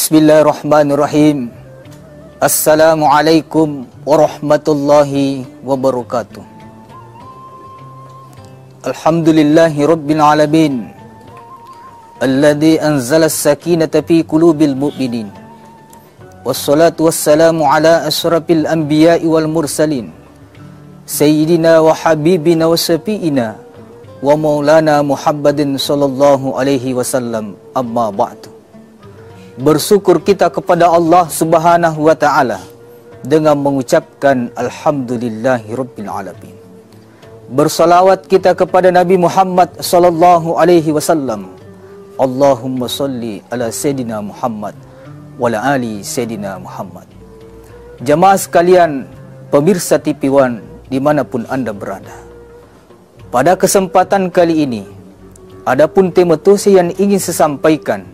Bismillahirrahmanirrahim. Assalamualaikum warahmatullahi wabarakatuh. Alhamdulillahi rabbil alamin, alladhi anzala as-sakinata fi qulubil mu'minin. Wassalatu wassalamu ala asyrafil anbiya'i wal mursalin, sayyidina wa habibina wa syafi'ina wa maulana Muhammadin sallallahu alaihi wasallam. Amma ba'du. Bersyukur kita kepada Allah Subhanahu wa taala dengan mengucapkan alhamdulillahirabbil alamin. Bersalawat kita kepada Nabi Muhammad sallallahu alaihi wasallam. Allahumma salli ala sayidina Muhammad wa ala ali sayidina Muhammad. Jamaah sekalian, pemirsa TV One dimanapun Anda berada, pada kesempatan kali ini adapun tema tausiah yang ingin saya sampaikan,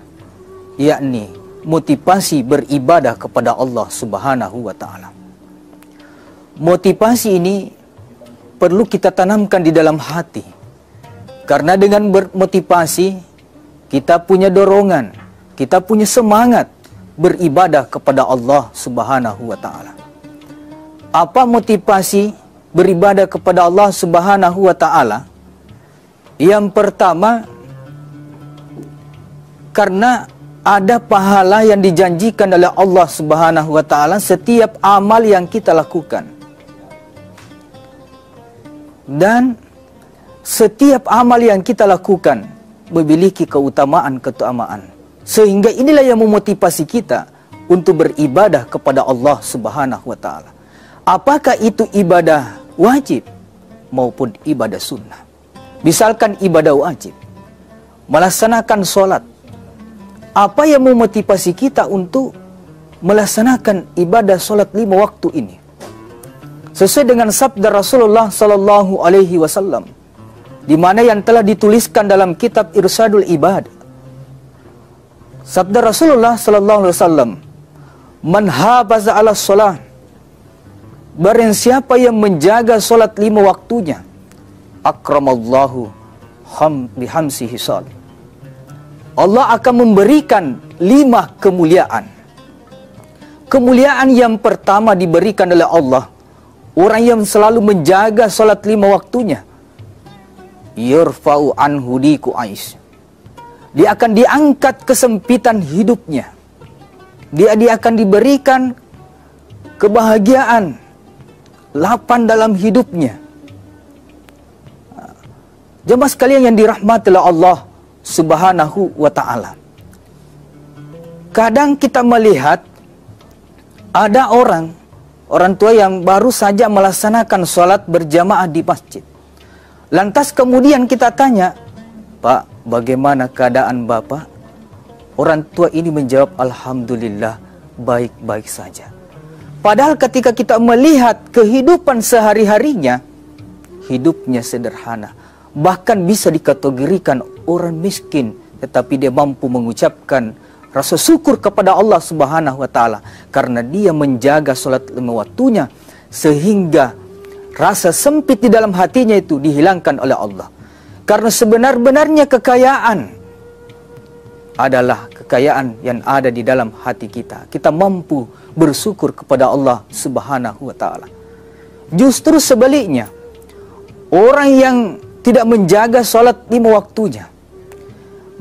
yakni motivasi beribadah kepada Allah Subhanahu wa taala. Motivasi ini perlu kita tanamkan di dalam hati, karena dengan bermotivasi kita punya dorongan, kita punya semangat beribadah kepada Allah Subhanahu wa taala. Apa motivasi beribadah kepada Allah Subhanahu wa taala? Yang pertama, karena ada pahala yang dijanjikan oleh Allah Subhanahu wa taala setiap amal yang kita lakukan. Dan setiap amal yang kita lakukan memiliki keutamaan. Sehingga inilah yang memotivasi kita untuk beribadah kepada Allah Subhanahu wa taala. Apakah itu ibadah wajib maupun ibadah sunnah? Misalkan ibadah wajib, melaksanakan sholat. Apa yang memotivasi kita untuk melaksanakan ibadah solat 5 waktu ini? Sesuai dengan sabda Rasulullah sallallahu alaihi wasallam, di mana yang telah dituliskan dalam kitab Irsyadul Ibad. Sabda Rasulullah sallallahu alaihi wasallam, "Man hafaza 'ala shalah", barang siapa yang menjaga solat 5 waktunya, akramallahu bihamsihi hisal, Allah akan memberikan 5 kemuliaan. Kemuliaan yang pertama diberikan oleh Allah, orang yang selalu menjaga salat 5 waktunya, yurfa'u anhu diku ais, dia akan diangkat kesempitan hidupnya. Dia akan diberikan kebahagiaan, lapang dalam hidupnya. Jemaah sekalian yang dirahmati oleh Allah Subhanahu wa ta'ala, kadang kita melihat ada orang tua yang baru saja melaksanakan sholat berjamaah di masjid. Lantas kemudian kita tanya, "Pak, bagaimana keadaan Bapak?" Orang tua ini menjawab, "Alhamdulillah, baik-baik saja." Padahal ketika kita melihat kehidupan sehari-harinya, hidupnya sederhana. Bahkan bisa dikategorikan orang miskin, tetapi dia mampu mengucapkan rasa syukur kepada Allah Subhanahu wa taala karena dia menjaga salat 5 waktunya, sehingga rasa sempit di dalam hatinya itu dihilangkan oleh Allah. Karena sebenar-benarnya kekayaan adalah kekayaan yang ada di dalam hati kita. Kita mampu bersyukur kepada Allah Subhanahu wa taala. Justru sebaliknya, orang yang tidak menjaga salat 5 waktunya,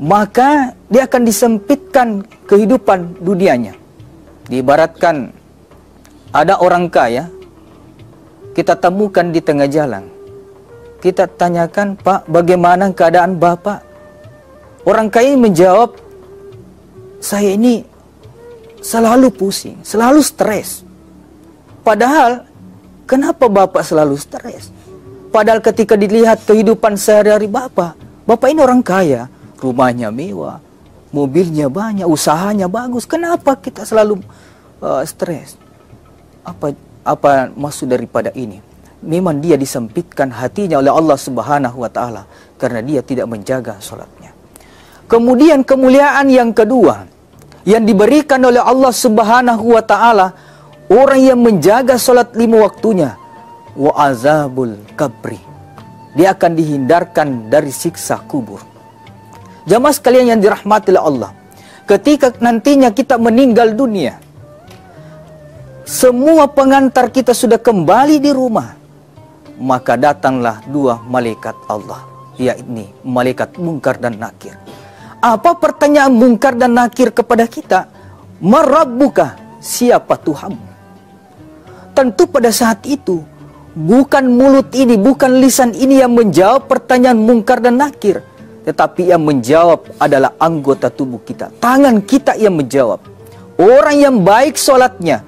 maka dia akan disempitkan kehidupan dunianya. Diibaratkan ada orang kaya, kita temukan di tengah jalan. Kita tanyakan, "Pak, bagaimana keadaan Bapak?" Orang kaya menjawab, "Saya ini selalu pusing, selalu stres." Padahal, kenapa Bapak selalu stres? Padahal ketika dilihat kehidupan sehari-hari Bapak ini orang kaya, rumahnya mewah, mobilnya banyak, usahanya bagus. Kenapa kita selalu stres? Apa maksud daripada ini? Memang dia disempitkan hatinya oleh Allah Subhanahu wa taala karena dia tidak menjaga salatnya. Kemudian kemuliaan yang kedua yang diberikan oleh Allah Subhanahu wa taala, orang yang menjaga salat 5 waktunya, wa azabul kabri, dia akan dihindarkan dari siksa kubur. Jamaah sekalian yang dirahmati oleh Allah, ketika nantinya kita meninggal dunia, semua pengantar kita sudah kembali di rumah, maka datanglah dua malaikat Allah, yakni malaikat Munkar dan Nakir. Apa pertanyaan Munkar dan Nakir kepada kita? Marabbuka, siapa Tuhanmu? Tentu pada saat itu bukan mulut ini, bukan lisan ini yang menjawab pertanyaan Munkar dan Nakir, tetapi yang menjawab adalah anggota tubuh kita, tangan kita yang menjawab. Orang yang baik sholatnya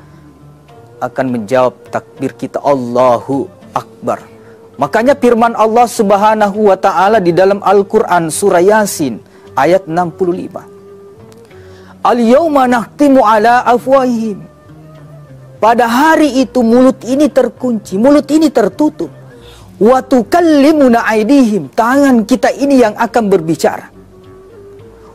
akan menjawab takbir kita, Allahu Akbar. Makanya firman Allah Subhanahu wa ta'ala di dalam Al-Quran surah Yasin ayat 65. Al-yawma nakhtimu ala afwahihim. Pada hari itu mulut ini terkunci, mulut ini tertutup. Wa tukallimuna aydihim, tangan kita ini yang akan berbicara.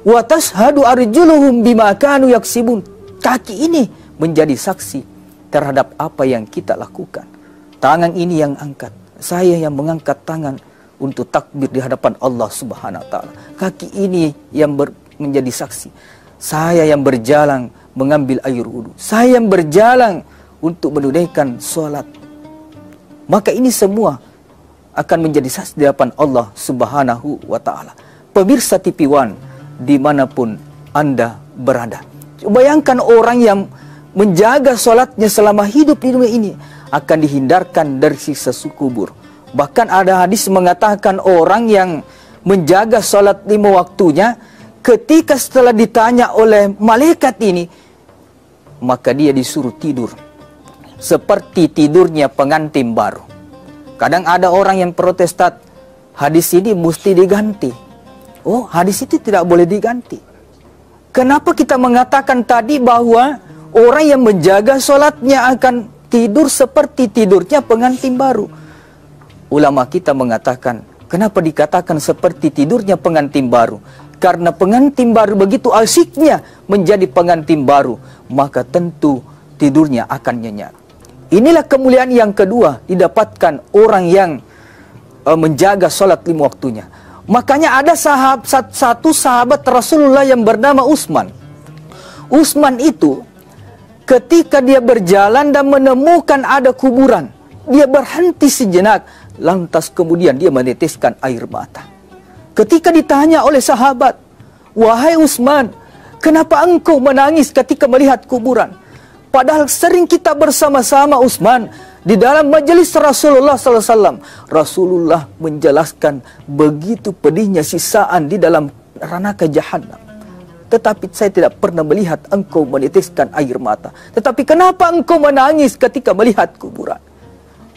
Wa tashhadu arjuluhum bima kanu yaksibun, kaki ini menjadi saksi terhadap apa yang kita lakukan. Tangan ini yang angkat, saya yang mengangkat tangan untuk takbir di hadapan Allah Subhanahu wa ta'ala. Kaki ini yang menjadi saksi. Saya yang berjalan mengambil air wudu. Saya yang berjalan untuk menunaikan sholat. Maka ini semua akan menjadi saksi di hadapan Allah Subhanahu wa ta'ala. Pemirsa TV One dimanapun Anda berada, bayangkan orang yang menjaga sholatnya selama hidup di dunia ini akan dihindarkan dari siksa kubur. Bahkan ada hadis mengatakan orang yang menjaga sholat 5 waktunya, ketika setelah ditanya oleh malaikat ini, maka dia disuruh tidur seperti tidurnya pengantin baru. Kadang ada orang yang protestan, hadis ini mesti diganti. Oh, hadis itu tidak boleh diganti. Kenapa kita mengatakan tadi bahwa orang yang menjaga sholatnya akan tidur seperti tidurnya pengantin baru? Ulama kita mengatakan, kenapa dikatakan seperti tidurnya pengantin baru? Karena pengantin baru begitu asyiknya menjadi pengantin baru, maka tentu tidurnya akan nyenyak. Inilah kemuliaan yang kedua didapatkan orang yang menjaga sholat 5 waktunya. Makanya ada satu sahabat Rasulullah yang bernama Utsman. Utsman itu ketika dia berjalan dan menemukan ada kuburan, dia berhenti sejenak, lantas kemudian dia meneteskan air mata. Ketika ditanya oleh sahabat, "Wahai Utsman, kenapa engkau menangis ketika melihat kuburan?" Padahal sering kita bersama-sama Utsman di dalam majelis Rasulullah SAW. Rasulullah menjelaskan begitu pedihnya sisaan di dalam neraka jahanam. Tetapi saya tidak pernah melihat engkau meneteskan air mata. Tetapi kenapa engkau menangis ketika melihat kuburan?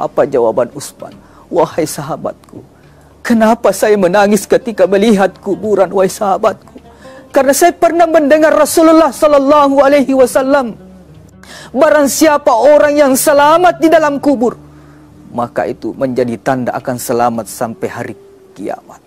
Apa jawaban Utsman? Wahai sahabatku, kenapa saya menangis ketika melihat kuburan, wahai sahabatku? Karena saya pernah mendengar Rasulullah SAW, barang siapa orang yang selamat di dalam kubur, maka itu menjadi tanda akan selamat sampai hari kiamat.